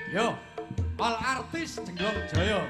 Yo, all artis Jenglong Jaya.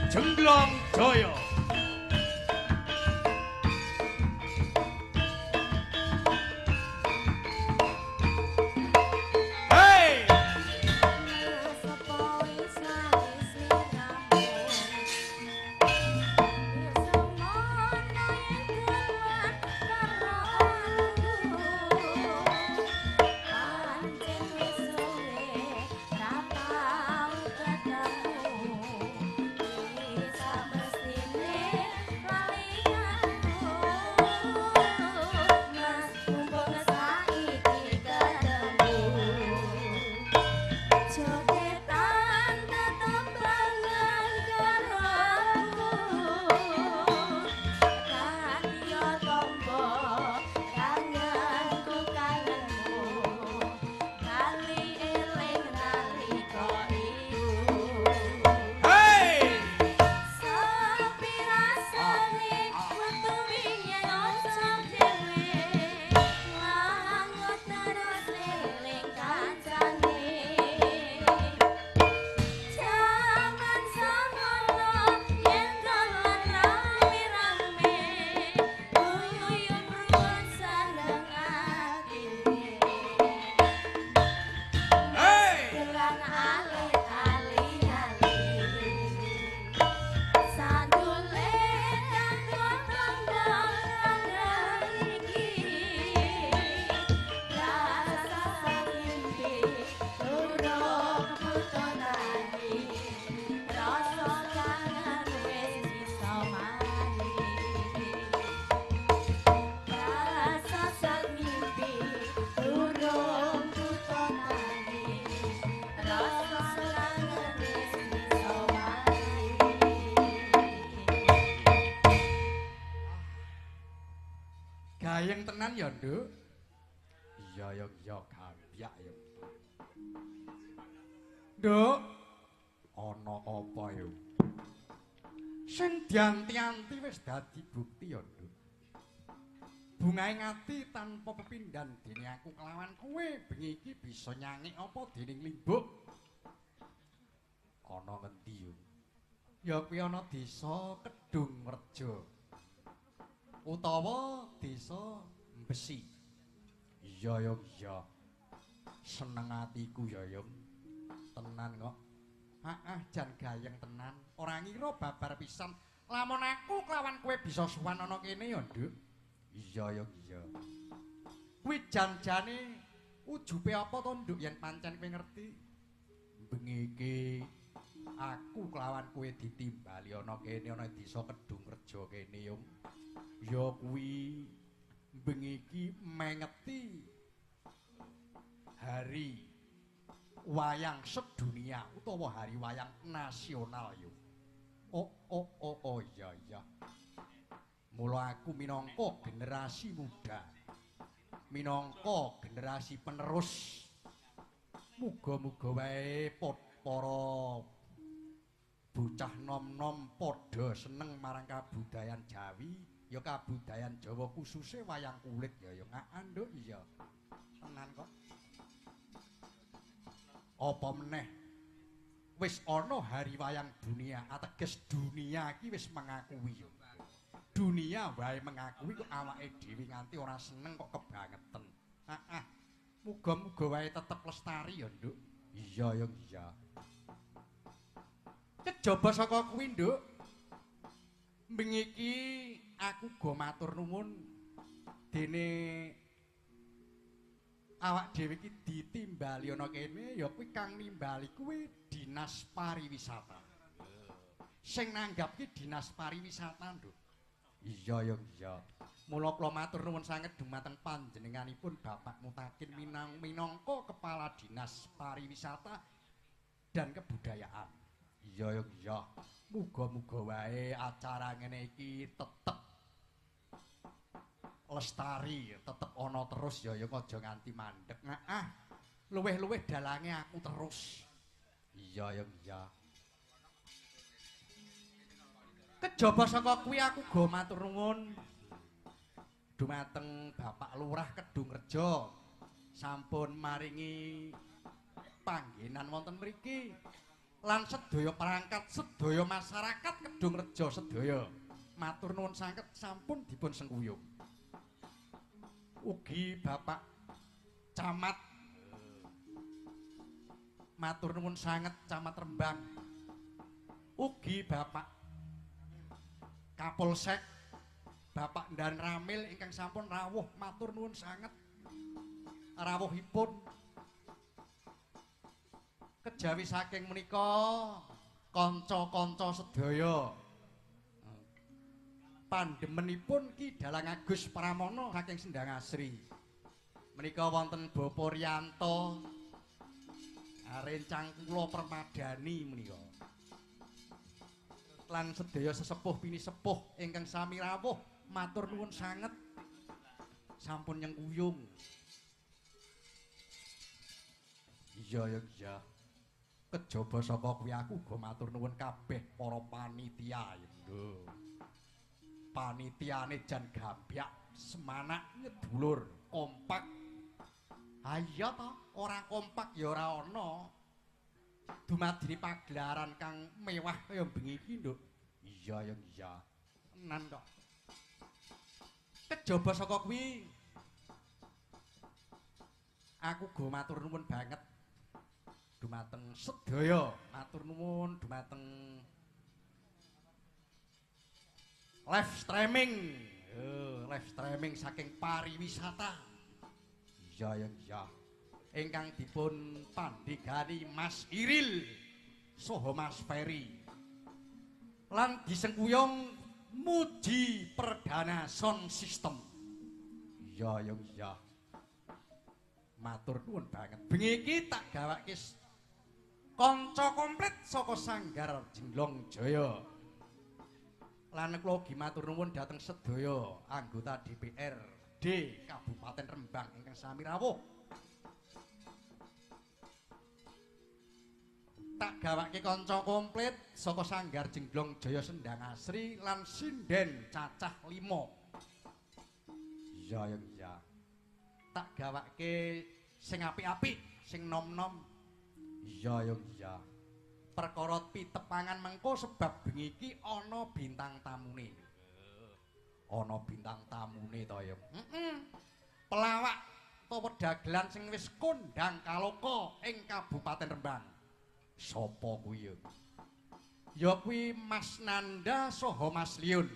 Jenglong Jaya. Gayeng tenan ya, Nduk. Iya ya iya gambyak ya. Nduk, ana apa ya? Sing dianti-anti wis dadi bukti ya, Nduk. Bungae ngati tanpa pepindhan dene aku kelawan kowe bengi iki bisa nyangik apa dening limbuk. Ana ngendi yo? Ya kuwi ana desa Kedung Reja. Utawa desa Besi. Iya ya iya. Seneng atiku ya ya. Tenan kok. Jan gayeng tenan. Ora ngira babar pisan Lamun aku kelawan kowe bisa sowan ana kene ya, Nduk. Iya ya iya. Kuwi jan-jane ujube apa to, Nduk, yen pancen kowe ngerti? Bengi iki aku kelawan kowe ditimbali ana kene ana desa Kedung Rejo kene, Yung. Ya kuwi bengi iki mengeti hari wayang sedunia utawa hari wayang nasional, Yung. Oh iya iya. Mula aku minangka generasi muda, minangka generasi penerus, muga-muga wae para bocah nom-nom padha seneng marang kabudayan Jawi, ya kabudayan Jawa khususnya wayang kulit ya Nduk iya. Tenan kok. Apa meneh wis ana hari wayang dunia, ateges dunia iki wis mengakui. Dunia wae mengakui kok awake dhewe nganti ora seneng kok kebangetan. Muga-muga wae tetep lestari ya, Nduk. Iya ya iya. Kejaba saka kuwi, Nduk. Bengi iki aku go matur nuwun dene awak dhewe iki ditimbali ana kene ya kuwi kang nimbali kuwi Dinas Pariwisata. Sing nanggap ki Dinas Pariwisata, Nduk. Iya ya iya. Mula kula matur nuwun sanget dumateng panjenenganipun Bapak Mutakin minangka Kepala Dinas Pariwisata dan Kebudayaan. Iya ya iya. Muga-muga wae acara ngene iki tetep lestari, tetep ana terus ya aja nganti mandeg. Luwih-luwih dalange aku terus. Iya ya iya. Kejaba saka kuwi aku go matur nuwun dumateng Bapak Lurah Kedung Rejo sampun maringi panggenan wonten mriki lan sedaya perangkat sedaya masyarakat Kedung Rejo sedaya matur nuwun sanget sampun dipun sengkuyung. Ugi Bapak Camat matur nuwun sanget Camat Rembang. Ugi Bapak Kapolsek Bapak Dan Ramil ingkang sampun rawuh matur nuwun sanget rawuhipun. Kejawi saking menika kanca-kanca sedaya pandemenipun Ki Dalang Agus Pramono saking Sendang Asri. Menika wonten Bapak Riyanto rencang kula Permadani menika. Lan sedaya sesepuh pinisepuh ingkang sami rawuh matur nuwun sanget sampun nyengkuyung. Iya ya iya. Kejaba saka kuwi aku uga matur nuwun kabeh para panitia lho. Panitiane jan gambyak semanak ngedulur kompak. Iya to, ora kompak ya ora ana. Dumadine pagelaran kang mewah kaya bengi iki, Nduk. Iya ya iya. Tenan kok. Kejaba saka kuwi aku go matur nuwun banget dumateng sedaya, matur nuwun dumateng live streaming. Live streaming saking pariwisata. Iya ya iya. Ingkang dipun pandhegani Mas Iril saha Mas Ferry. Lan disengkuyung Muji Perdana Sound System. Iya ya iya. Matur nuwun banget. Bengi iki tak gawake kanca komplit saka Sanggar Jenglong Jaya. Lan kula ugi matur nuwun dhateng sedaya anggota DPRD Kabupaten Rembang ingkang sami rawuh. Tak gawake kanca komplit saka Sanggar Jenglong Jaya Sendang Asri lan sinden cacah 5. Iya ya iya. Tak gawake sing apik-apik, sing nom-nom. Iya ya iya. Perkara pitepangan mengko sebab bengi iki ana bintang tamune. Ana bintang tamune to ya. Pelawak utawa dagelan sing wis kondhang kaloka ing Kabupaten Rembang. Sopo kuwi ya? ya kuwi Mas Nanda saha Mas Liun.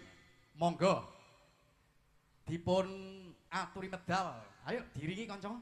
Monggo dipun aturi medal. Ayo diringi kanca.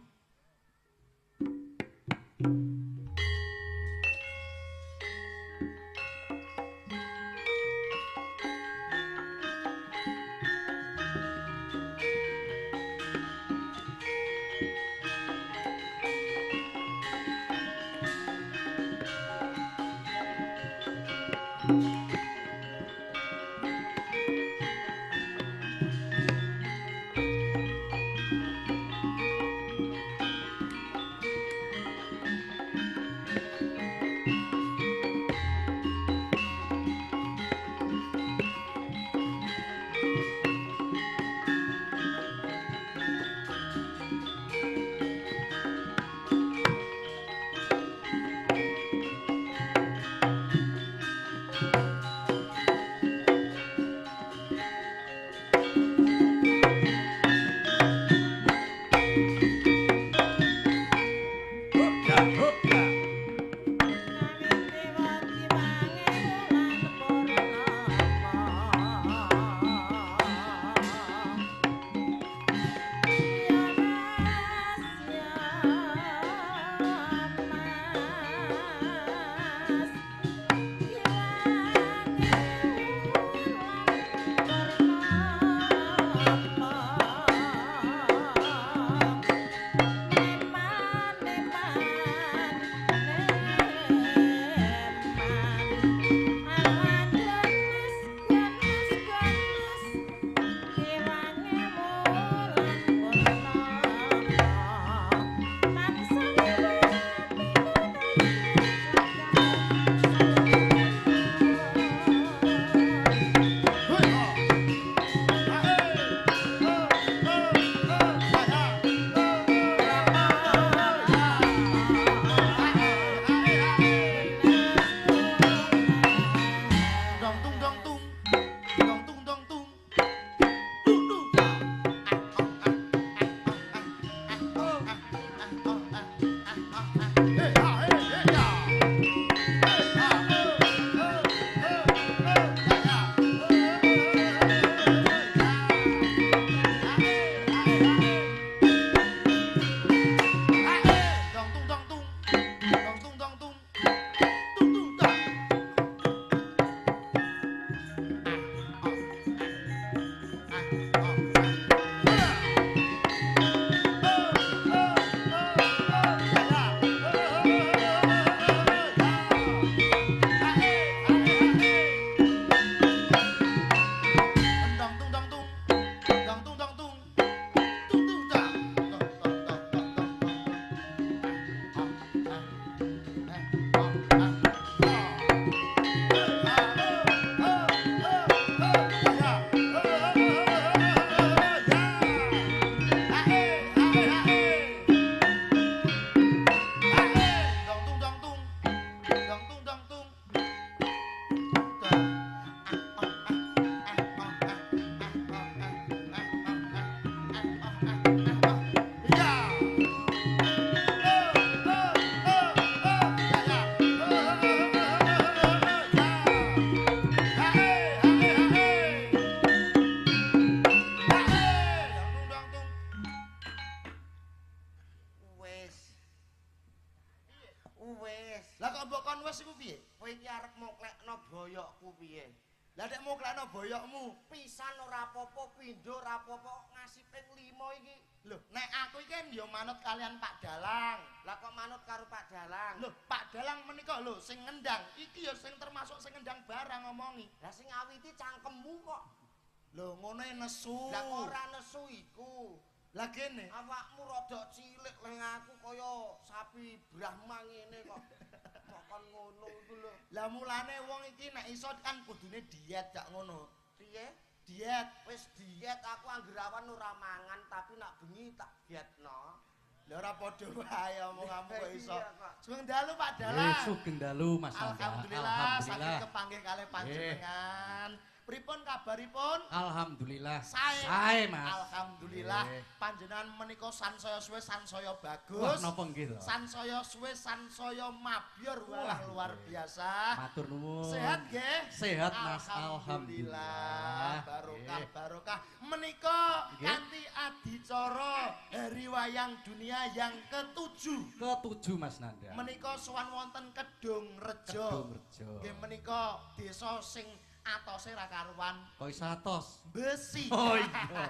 Lah nek moklekno boyokmu pisan ora apa-apa, pindho ora apa-apa, ngasih ping 5 iki. Lho, nek aku iki kan ya manut kalian Pak Dalang. Lah kok manut karo Pak Dalang? Lho, Pak Dalang menika lho sing ngendang. Iki ya sing termasuk sing ngendang barang ngomongi. Lah sing ngawiti cangkemmu kok. Lho, ngono nesu. Lah kok ora nesu iku. Lah kene, awakmu rada cilik leng aku kaya sapi Brahma ngene kok. Kon ngono iku lho. Lah mulane wong iki nek iso kan kudune diet gak ngono. Piye? Diet. Wis diet aku anggerawan ora mangan tapi nak bengi tak dietno. Lah ora padha wae omong-omong kok iso. Sugeng dalu Pak Dalang. Sugeng dalu Mas Anda. Alhamdulillah saking kepanggih kalih panjenengan. Pripun kabaripun? Alhamdulillah. Sae. Sae, Mas. Alhamdulillah. Nggih. Panjenengan menika sansaya suwe sansaya Wah, bagus. napa nggih lho. Sansaya suwe sansaya mabyur. Wah, Wah, luar nggih. biasa. Matur nuwun. Sehat nggih? Sehat, Mas. Alhamdulillah. Barokah, Nggih. barokah. Menika Nggih. kanthi adicara Hari Wayang Dunia yang ke-7. Ketujuh Mas Nanda. Menika sowan wonten Kedung Rejo. Kedung Rejo. Nggih menika desa sing atose ra karuan. Kok iso atos? Besi. Oh iya.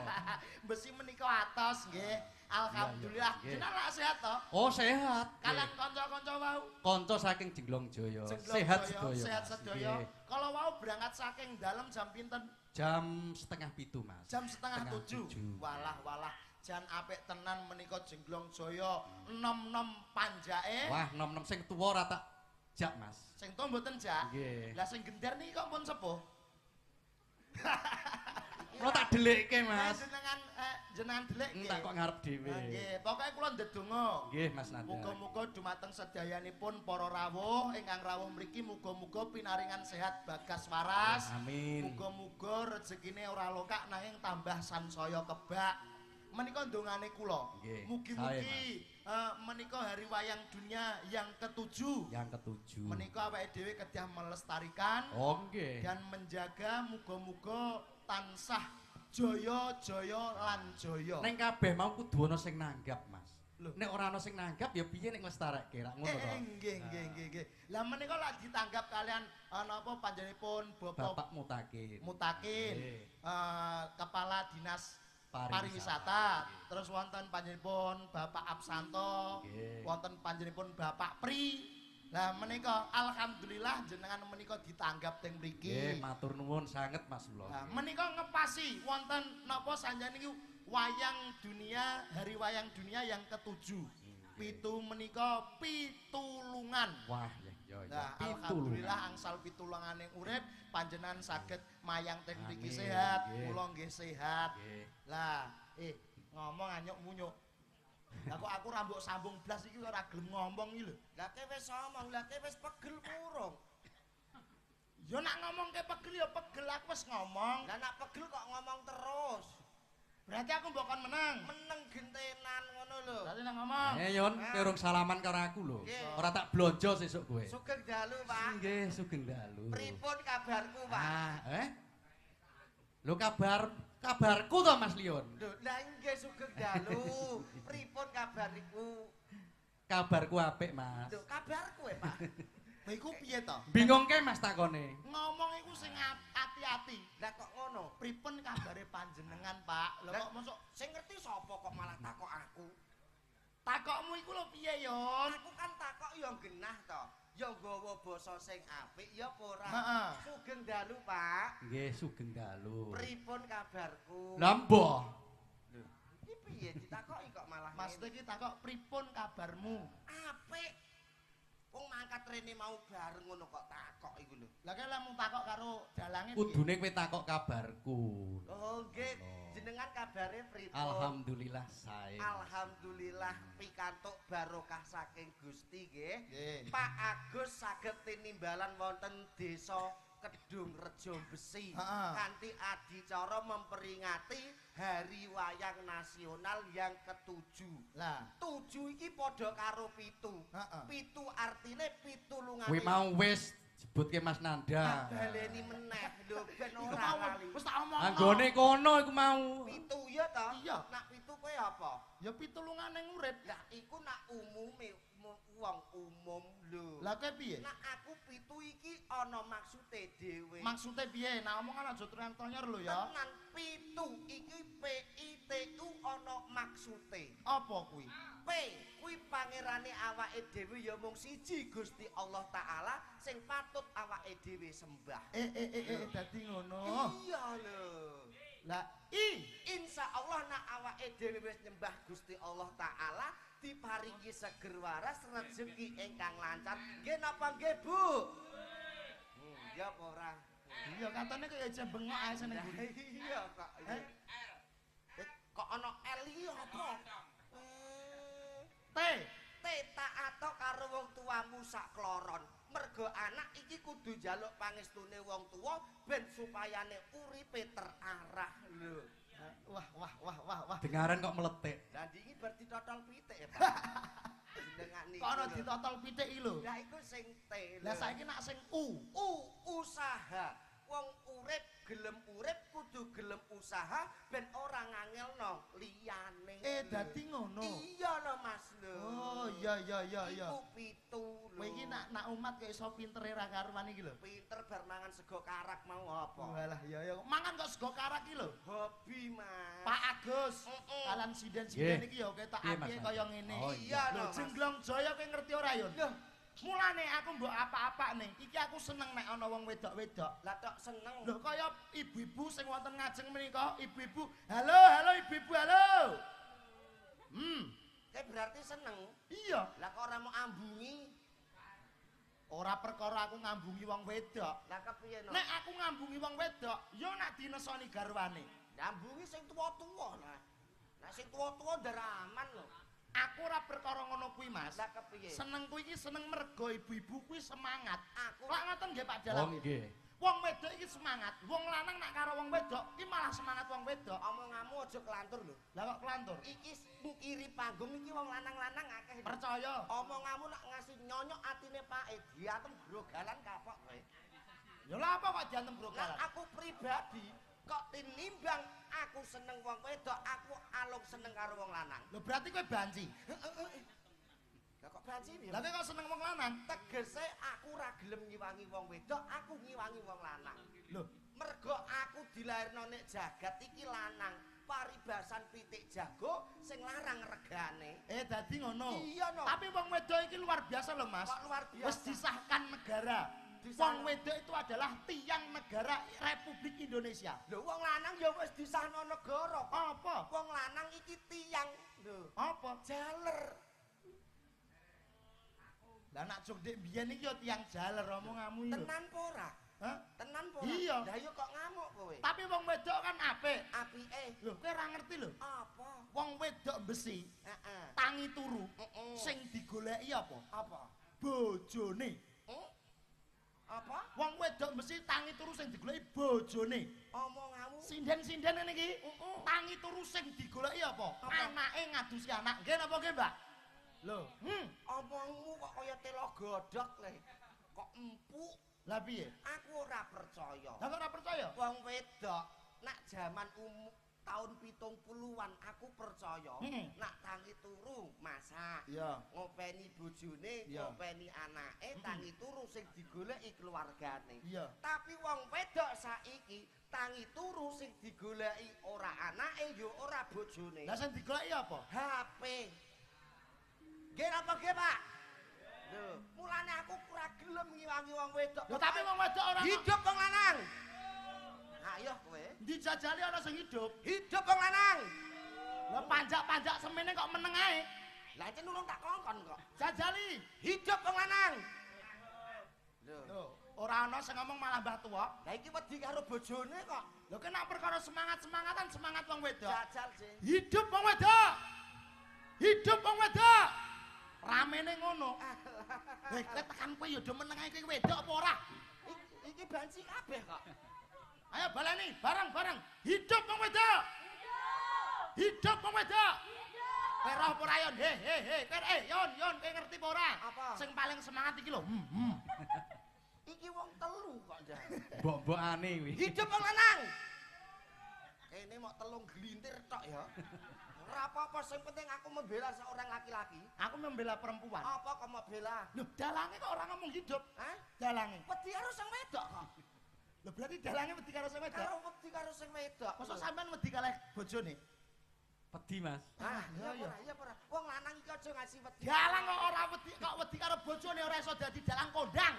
Besi menika atos nggih. Alhamdulillah. Iya, iya. Jenengan lak sehat to? Oh, sehat. Kalian kanca-kanca wau. Kanca saking Jenglong Jaya. Jenglong Sehat Jaya, sedaya. Sehat Mas. sedaya. Nggih. Kalau wau berangkat saking dalam jam pinten? Jam 6:30, Mas. Jam setengah Setengah 7. tujuh. Walah. Jan apik tenan menika Jenglong Jaya. Enom-enom panjake. Wah, nom-nom sing tuwa ra tak jak, Mas. Sing to mboten jak. Nggih. Lah sing gender niki kok pun sepuh. Kula tak delikke, Mas. Jenengan delek nggih. Entak kok ngarep dhewe. Nggih, pokoke kula ndedonga. Nggih, Mas Nanda. Muga-muga dumateng sedayanipun para rawuh ingkang rawuh mriki muga-muga pinaringan sehat bagas waras. Amin. Muga-muga rezekine ora lokak nanging tambah sansaya kebak. Menika ndongane kula. Nggih, Mugi-mugi menika Hari Wayang Dunia yang ke-7. Yang ketujuh. Menika awake dhewe kedah melestarikan Oh, nggih. dan menjaga muga-muga tansah jaya-jaya lan jaya. Neng kabeh mau kudu ana sing nanggap, Mas. Lho. Nek ora ana sing nanggap ya piye nek nglestarekke rak ngono to. Nggih. Lah menika lak ditanggap kalian napa panjenenganipun Bapak Mutakin. Mutakin, Nggih. Kepala Dinas Pariwisata. Pariwisata. Terus wonten panjenenganipun Bapak Absanto, Nggih. wonten panjenenganipun Bapak Pri. Lah menika alhamdulillah jenengan menika ditanggap teng mriki. Nggih, matur nuwun sanget Mas kula. Nah, menika ngepasi wonten napa sanjane niku Wayang Dunia, Hari Wayang Dunia yang ke-7. Pitu menika pitulungan. Wah, ya Nah, pitulungan. alhamdulillah angsal pitulungane urip panjenengan saged mayang teng mriki Amin, sehat, nggih. kula nggih sehat. Nggih. Lah, ngomong anyuk munyuk. Lah kok aku rambut sambung blas iki ora gelem ngomong iki lho. Lah kowe wis ngomong, lah kowe wis pegel urung. Ya nak ngomong ke pegel ya pegel aku wis ngomong. Lah nak pegel kok ngomong terus. Berarti aku mbok kon menang. Meneng gentenan ngono lho. Berarti nak ngomong. Yon, kowe urung salaman karo aku lho. Nggih. Ora tak blonjo sesuk kowe. Sugeng dalu, Pak. Nggih, sugeng dalu. Pripun kabarku, Pak? Lho kabarku to Mas Lion. Lho, lah nggih sugeng dalu. Pripun kabariku? Kabarku apik, Mas. Lho, kabarku Pak. Lah iku piye to? Bingungke Mas takone. Ngomong iku sing ati-ati. Lah kok ngono? Pripun kabare panjenengan, Pak? Lah kok mosok Sing ngerti sapa kok malah takok aku? takokmu iku lho piye, Yon? Aku kan takok ya genah to. Ya nggawa basa sing apik ya apa ora? Heeh. Sugeng dalu, Pak. Nggih, sugeng dalu. Pripun kabarku? Lah mbah. Iki piye ditakoki kok malah Maksudnya iki takok pripun kabarmu? apik. Wong mangkat rene mau bareng ngono kok takok iku lho. Lah kaya lamun takok karo dalange piye? Kudune kowe takok kabarku. Oh nggih, Oh. jenengan kabare pripun? Alhamdulillah sae. Alhamdulillah pikantuk barokah saking Gusti nggih. Nggih. Pak Agus saged tinimbalan wonten desa Kedung Rejo Besi Heeh. kanthi adicara memperingati Hari Wayang Nasional yang ke-7. Lah, 7 iki padha karo 7. Heeh. 7 artine pitulungane. Kowe mau wis sebutke Mas Nanda. baleni meneh lho ben iku ora mau lali. wis tak omong. Anggone kono iku mau. 7 ya to? Iya. Nak 7 kowe apa? Ya pitulungane urip. Lah iku nak umume wong umum lho. Lah kowe piye? Nak aku 7 iki ana maksude dhewe. Maksudnya piye? Nah omongan aja tronyor lho ya. Tenan 7 iki PITU ana maksude. Apa kuwi? P kuwi pangerane awake dhewe ya mung siji Gusti Allah Taala sing patut awake dhewe sembah. Dadi ngono. Iya lho. Lah, I. Insya Allah nak awake dhewe wis nyembah Gusti Allah Taala diparingi seger waras rezeki ingkang lancar. Nggih napa nggih Bu? Ya apa ora? Iya katanya kaya aja bengok ae seneng Lah buri. iya kok. Kok ana L iki apa? T. T tak atok karo wong tuamu sak kloron. Mergo anak iki kudu njaluk pangestune wong tuwa ben supayane uripe terarah lho. Wah. Dengaran kok meletik. Lah iki bar ditotol pitik ya, Pak. Jenengan niku. Kono ditotol pitik iki lho. Lah iku sing T. Lah saiki nak sing Usaha. Wong urip gelem urip kudu gelem usaha ben ora ngangelno liyane. Dadi ngono. Iya lho Mas lho. Oh, iya. Iku pitu lho. Kowe iki nak umat kok iso pintere ra karuan iki lho. Pinter bar mangan sego karak mau apa? Walah, ya. Mangan kok sego karak iki lho. Hobi, Mas. Pak Agus, kalan sinden-sinden iki ya ketok apike kaya ngene. Oh, iya Lho, lho. Jenglong Jaya kowe ngerti ora yo? Lho, Mulane aku mbok apa-apa ning, iki aku seneng nek ana wong wedok-wedok. lah tok seneng. Lho kaya ibu-ibu sing wonten ngajeng menika, ibu-ibu. Halo ibu-ibu, halo. Kayak berarti seneng. Iya, Lah kok ora mau ambungi? ora perkara aku ngambungi wong wedok. Lah kepiye no? Nek aku ngambungi wong wedok, yo nak dinesoni garwane. Ambungi sing tuwa-tuwa lah. Nah sing tuwa-tuwa ndaraman lho. Aku ora perkara ngono kuwi, Mas. Lah kepiye? Senengku iki seneng mergo ibu-ibu kuwi semangat. Aku Lak ngoten nggih Pak Oh Dalang. nggih. Wong wedok iki semangat. Wong lanang nak karo wong wedok iki malah semangat wong wedok. omonganmu aja kelantur lho. Lah kok kelantur? Iki ngkiri panggung iki wong lanang-lanang akeh. Percaya. Omonganmu nak ngasih nyonyok atine Pak diatem grogalan kapok kowe. Ya lah apa kok diantem Lah grogalan? aku pribadi kok tinimbang aku seneng wong wedok, aku alung seneng karo wong lanang. Lho berarti kowe banci. Lah kok banci piye? Lah kowe kok seneng wong lanang? Tegese aku ora gelem ngiwangi wong wedok, aku ngiwangi wong lanang. Lho, Mergo aku dilairno nek jagat iki lanang, paribasan pitik jago sing larang regane. dadi ngono. Iya no. Tapi wong wedok iki luar biasa loh, Mas. Kok luar Wis biasa. disahkan negara. Wong wedok itu adalah tiang negara Republik Indonesia. Lho wong lanang ya wis disahno negara. Apa? Wong lanang iki tiang. Lho, Apa? jaler. Lah nak jogdek biyen iki ya tiang jaler omonganmu iki. Tenan apa ora? Hah? Tenan apa ora? Iya. Lah yo kok ngamuk kowe. Tapi wong wedok kan apik. Apike Lho, kowe ora ngerti lho. apa? Wong wedok besi Heeh. tangi turu. Heeh. Sing digoleki apa? Apa? Bojone. Apa? Wong wedok mesti tangi turu sing digoleki bojone. Omonganmu Sinden-sinden ngene iki. Tangi turu sing digoleki apa? Apa? Anake ngadusi anak. Nggih napa nggih, Mbak? Lho, omongmu kok kaya telo godhog le. Kok empuk. lah piye? Aku ora percaya. Lah kok ora percaya? Wong wedok nak jaman tahun 70-an aku percaya. Nak tangi turu masak. Iya. Ngopeni bojone, Iya. ngopeni anake, tangi turu sing digoleki keluargane. Iya. Tapi wong wedok saiki tangi turu sing digoleki ora anake yo ora bojone. Lah sing digoleki apa? HP. Nggih apa nggih, Pak? Lho, mulane aku ora gelem ngiwangi wong wedok. Lho tapi wong wedok ora hidup wong lanang. Ayo kowe. dijajali ana sing hidup. Hidup wong lanang. Lah panjak-panjak semene kok meneng ae. Lah cen nulung tak kongkon kok. Jajali. Hidup wong lanang. Lho, Lho, ora ana sing ngomong malah mbah tuwa. lah iki wedi karo bojone kok. Lho kena perkara semangat-semangatan semangat wong wedok. Jajal sih. Hidup wong wedok. Hidup wong wedok. Ramene ngono. Kowe tekan kowe ya do meneng ae kowe wedok apa ora? Iki banci kabeh kok. Ayo baleni bareng-bareng. Hidup wong wedok. Hidup wong wedok. Kowe roh apa ora yon? He. Kowe yon kowe ngerti apa ora? Apa? Sing paling semangat iki lho. Iki wong telu kok jan. Mbok-mbokane kuwi. Hidup wong lanang. Kene mok telung gelintir tok ya. Ora apa-apa sing penting aku membela seorang laki-laki. Aku membela perempuan. Apa kok mau bela? Loh, dalange kok ora ngomong hidup. Hah? Dalange. Wedi karo sing wedok kok. Lho berarti dalange wedi karo sing wedok. Karo wedi karo sing wedok. Mosok sampean wedi kalih bojone? Pedhi, Mas. Ah, iya, iya. iya ora. Wong lanang iki aja ngasih wedi. Dalang kok ora wedi karo bojone ora iso dadi dalang kondang.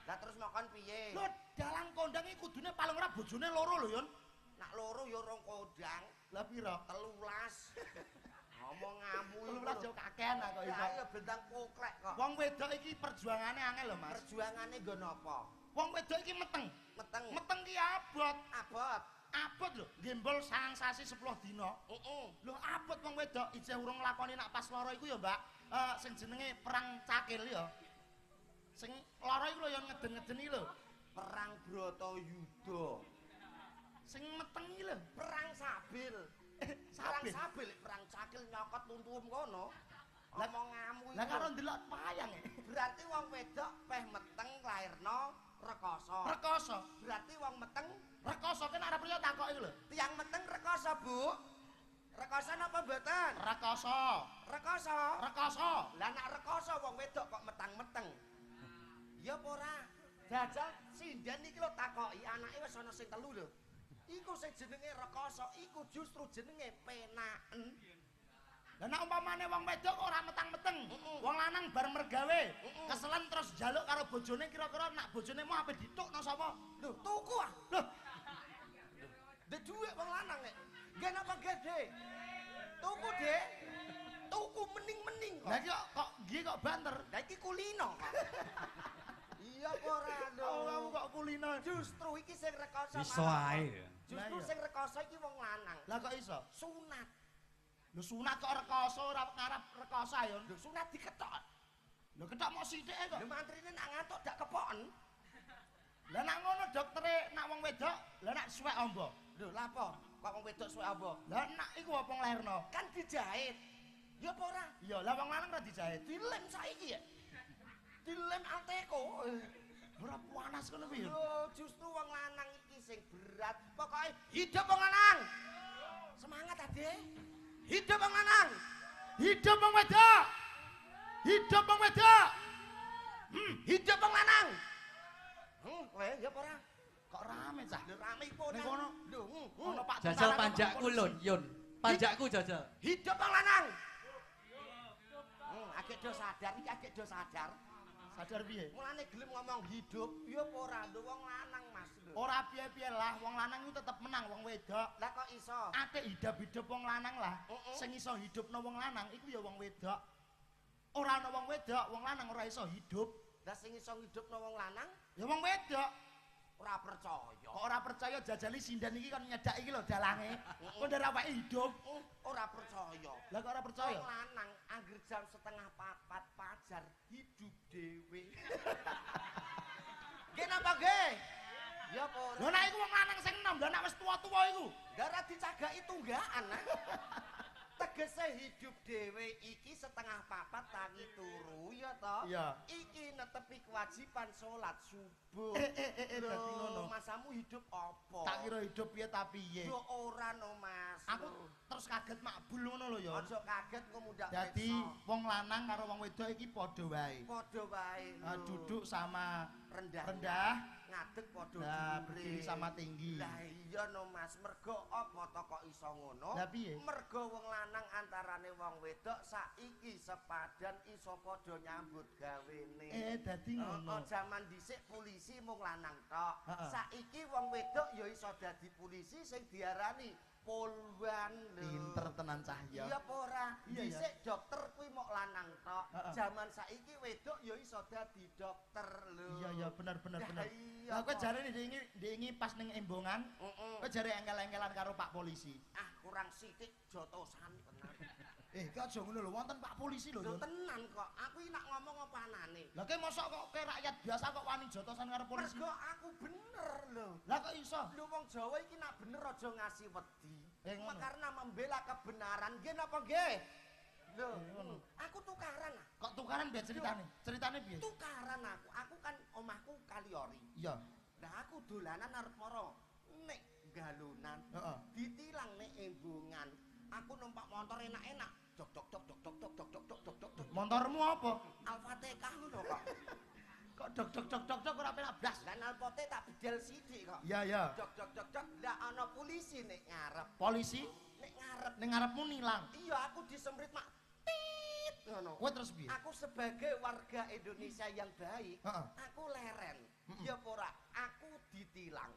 Lah terus mokon piye? Lho, dalang kondang iki kudune paling ora bojone loro lho, Yon. Nak loro ya rong kodang, Lah pira? 13. Ngomong ngamu. 13 yo kakean kok iso. Ya bentang poklek kok. Wong wedok iki perjuangane angel lho, Mas. Perjuangane nggo napa? Wong wedok iki meteng. Meteng. Meteng ki abot. Abot. Abot lho, gembol sangang sasi 10 dina. Lho abot wong wedok ijeh urung nglakoni nak pas loro iku ya, Mbak. Sing jenenge perang cakil ya. Sing lara iku lho ya ngeden-ngeden iki lho. Perang Bratayuda. Sing meteng iki lho, perang Sabil. Perang Sabil, perang Cakil nyokot tuntum kono. Omong ngamu iki. Lah karo ndelok wayang. Berarti wong wedok peh meteng lairno rekoso. Rekoso. Berarti wong meteng rekoso ki nek arep liya takok iki lho. Tiang meteng rekoso, Bu. Rekoso napa mboten? Rekoso. Rekoso. Rekoso. Lah nek rekoso wong wedok kok metang-meteng. Ya apa ora? Jajal sinden iki lho takoki anake wis ana sing telu lho. Iku sing jenenge rekoso, iku justru jenenge penaken. Lah nek umpamane wong wedok ora metang-meteng, wong lanang bar mergawe, keselen terus njaluk karo bojone kira-kira nak bojone mau ape ditukno sapa? Lho, tuku ah. Lho. Dhe duwe wong lanang nek. Nggih napa gede? Tuku, Dek. Tuku mening-mening kok. Lah iki kok nggih kok banter. Lah iki kulino kok. Iya apa ora lho. Oh, kamu kok kulino. Justru iki sing rekoso. Iso ae. Justru sing rekoso iki wong lanang. Lah kok iso? Sunat. Lho sunat kok rekoso ora ngarep rekoso ayo. Lho sunat diketok. Lho ketok mok sithike kok. Lho mantrine nak ngantuk dak kepoken. Lah nak ngono doktere nak wong wedok, lah nak suwek ombo. Lho lha apa? Kok wong wedok suwek ombo? Lah nak iku apa nglairno? Kan dijahit. Ya apa ora? Iya, lah wong lanang ora dijahit. Dilem saiki ya. Dilem Alteko. Ora panas ngono piye? Yo justru wong lanang iki sing berat. Pokoke hidup wong lanang. Semangat Ade. Hidup wong lanang. Hidup wong wedok. Hidup wong wedok. Hidup wong lanang. Kowe ya apa ora? Kok rame cah? Lho rame iku ning kono. Lho, ono Pak Jajal panjakku lho, Yun. Panjakku jajal. Hidup wong lanang. Agek do sadar iki agek do sadar. Sadar piye? Mulane gelem ngomong hidup, ya apa ora lho wong lanang Mas lho. Ora piye-piye lah, wong lanang iku tetep menang wong wedok. Lah kok iso? Ate hidup-hidup wong lanang lah. Sing iso hidupno wong lanang iku ya wong wedok. Ora ana wong wedok, wong lanang ora iso hidup. Lah sing iso ngidupno wong lanang ya wong wedok. Ora percaya. Kok ora percaya jajali sindan iki kon nyedak iki lho dalange. Kok ndara awake hidup. Ora percaya. Lah kok ora percaya? Wong lanang anggere jam 3:30 pajar hidup dhewe. Nggih napa nggih? Ya apa? Lho nek iku wong lanang sing enom, lho nek wis tuwa-tuwa iku, ndara dicagaki tunggakan. Tegese hidup dhewe iki 3:30 tangi turu ya to. Iya. Iki netepi kewajiban salat subuh. Dadi ngono. Masamu hidup apa? Tak kira hidup piye ta piye. Yo ora no Mas. Aku terus kaget makbul ngono lho ya. Aja kaget engko mundak. Dadi wong lanang karo wong wedok iki padha wae. Padha wae. Duduk sama rendah, ngadeg padha dhuwur. Berdiri sama tinggi. Lah iya no Mas, mergo apa to kok iso ngono? Lah piye? Mergo wong lanang antarane wong wedok saiki sepadan iso padha nyambut gawene. Dadi ngono. Jaman dhisik polisi mung lanang tok. Saiki wong wedok ya iso dadi polisi sing diarani polwan lho. Pinter tenan cahya. Iya apa ora? Dhisik dokter kuwi mok lanang tok. Jaman saiki wedok ya iso dadi dokter lho. Iya bener. Lah kowe jarene ndingi pas ning embongan, kowe jare engkel-engkelan karo Pak Polisi. Ah, kurang sithik jotosan tenan. Kok aja ngono lho, wonten Pak Polisi lho. Lho tenan kok. Aku iki nak ngomong apa anane. Lah kowe mosok kok kowe rakyat biasa kok wani jotosan karo polisi? Mergo aku bener lho. Lah kok iso? Lho wong Jawa iki nak bener aja ngasih wedi. Karena membela kebenaran nggih napa nggih? Lho, aku tukaran. Kok tukaran biar ceritane? Ceritane piye? Tukaran aku kan omahku Kaliori. Iya. Lah aku dolanan arep mara nek galunan. Ditilang nek embungan. Aku numpak motor enak-enak. Dok. Motormu apa? Alfateka ngono kok. Kok dok ora penak blas. Lah nalpote tak bedel sithik kok. Iya. Dok. Lah ana polisi nek ngarep. Polisi? Nek ngarep. Nek ngarepmu nilang. Iya, aku disemprit mak. Tit ngono. Kowe terus piye? Aku sebagai warga Indonesia yang baik, aku leren. Ya apa ora? Aku ditilang.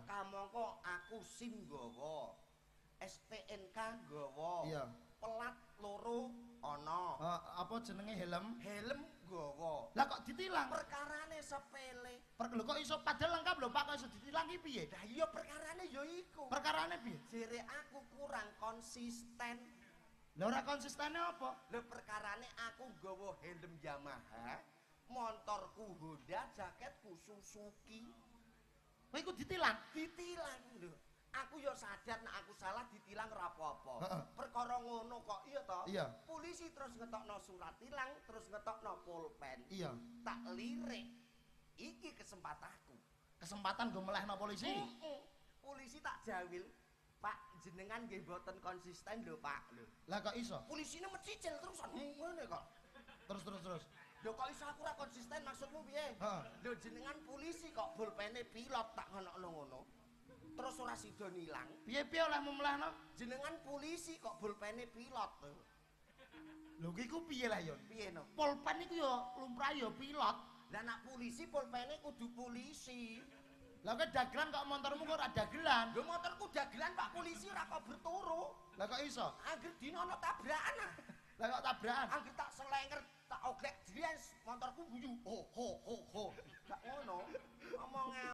Kamangka aku SIM nggawa. STNK nggawa. Iya. Pelat loro ana. Apa jenenge helm? Helm nggawa. Lah kok ditilang? Perkarane sepele. Lho kok iso padahal lengkap lho Pak, kok iso ditilang iki piye? Lah iya perkarane ya iku. Perkarane piye? Jere aku kurang konsisten. Lah ora konsistene apa? Lho perkarane aku nggawa helm Yamaha, Montorku Honda, jaketku Suzuki. Kowe iku ditilang. Ditilang lho. Aku yo sadar nek aku salah ditilang ora apa-apa. Heeh. Perkara ngono kok, iya toh? Iya. Polisi terus ngetokno surat tilang, terus ngetokno pulpen. Iya. Tak lirik. Iki kesempatanku. Kesempatan go melehno polisi. Polisi tak jawil. Pak, jenengan nggih mboten konsisten lho, Pak. Lho. Lah kok iso? Polisine mecicil terusan ngene kok. Terus. Lho kok iso aku ora konsisten maksudmu piye? Heeh. Lho jenengan polisi kok pulpene pilot tak ngono-ngono. Terus ora sida nilang. Piye-piye oleh melehno? Jenengan polisi kok pulpene pilot. Lho ki ku piye lah yon? Piye no? Pulpen iku yo lumrah yo pilot. Lah nak polisi pulpene kudu polisi. Lah kok dagelan kok motormu kok ora dagelan? Lho motorku dagelan Pak polisi ora kok berturu. Lah kok iso? Angger dino ana tabrakan. Lah kok tabrakan? Angger tak selenger tak oglek jries motorku guyu. Ho. Gak ngono.